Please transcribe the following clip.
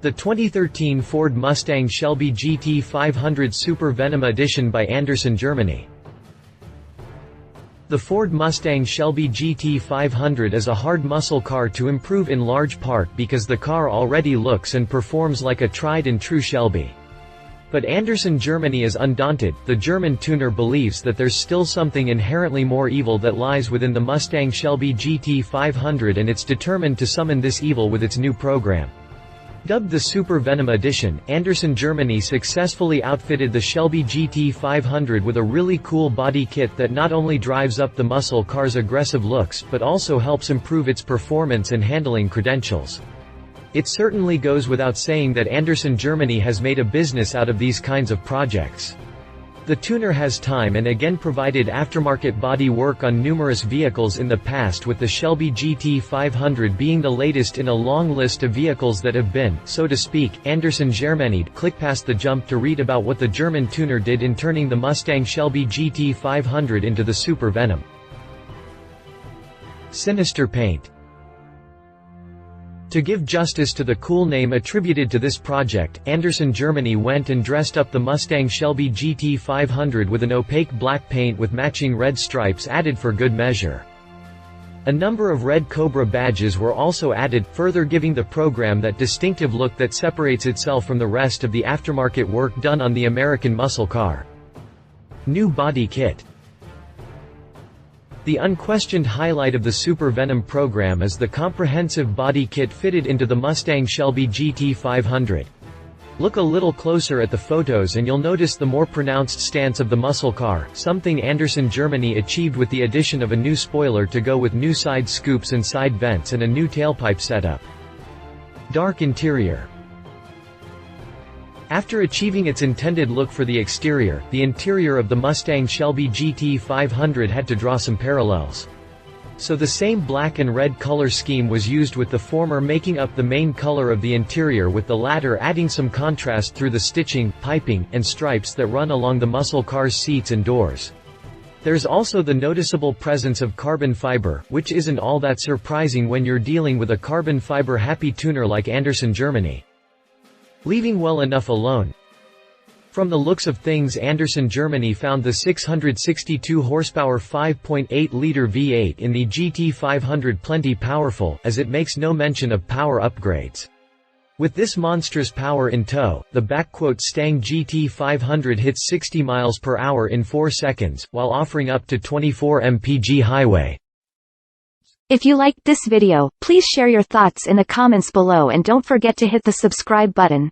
The 2013 Ford Mustang Shelby GT500 Super Venom Edition by Anderson, Germany. The Ford Mustang Shelby GT500 is a hard muscle car to improve in large part because the car already looks and performs like a tried-and-true Shelby. But Anderson, Germany is undaunted. The German tuner believes that there's still something inherently more evil that lies within the Mustang Shelby GT500, and it's determined to summon this evil with its new program. Dubbed the Super Venom Edition, Anderson, Germany successfully outfitted the Shelby GT500 with a really cool body kit that not only drives up the muscle car's aggressive looks but also helps improve its performance and handling credentials. It certainly goes without saying that Anderson, Germany has made a business out of these kinds of projects. The tuner has time and again provided aftermarket body work on numerous vehicles in the past, with the Shelby GT500 being the latest in a long list of vehicles that have been, so to speak, Anderson Germanied. Click past the jump to read about what the German tuner did in turning the Mustang Shelby GT500 into the Super Venom. Sinister paint. To give justice to the cool name attributed to this project, Anderson, Germany went and dressed up the Mustang Shelby GT500 with an opaque black paint with matching red stripes added for good measure. A number of red Cobra badges were also added, further giving the program that distinctive look that separates itself from the rest of the aftermarket work done on the American muscle car. New body kit. The unquestioned highlight of the Super Venom program is the comprehensive body kit fitted into the Mustang Shelby GT500. Look a little closer at the photos and you'll notice the more pronounced stance of the muscle car, something Anderson, Germany achieved with the addition of a new spoiler to go with new side scoops and side vents and a new tailpipe setup. Dark interior. After achieving its intended look for the exterior, the interior of the Mustang Shelby GT500 had to draw some parallels. So the same black and red color scheme was used, with the former making up the main color of the interior, with the latter adding some contrast through the stitching, piping, and stripes that run along the muscle car's seats and doors. There's also the noticeable presence of carbon fiber, which isn't all that surprising when you're dealing with a carbon fiber happy tuner like Anderson, Germany. Leaving well enough alone. From the looks of things, Anderson, Germany found the 662 horsepower 5.8-liter V8 in the GT500 plenty powerful, as it makes no mention of power upgrades. With this monstrous power in tow, the "Stang GT500 hits 60 miles per hour in 4 seconds, while offering up to 24 mpg highway. If you liked this video, please share your thoughts in the comments below and don't forget to hit the subscribe button.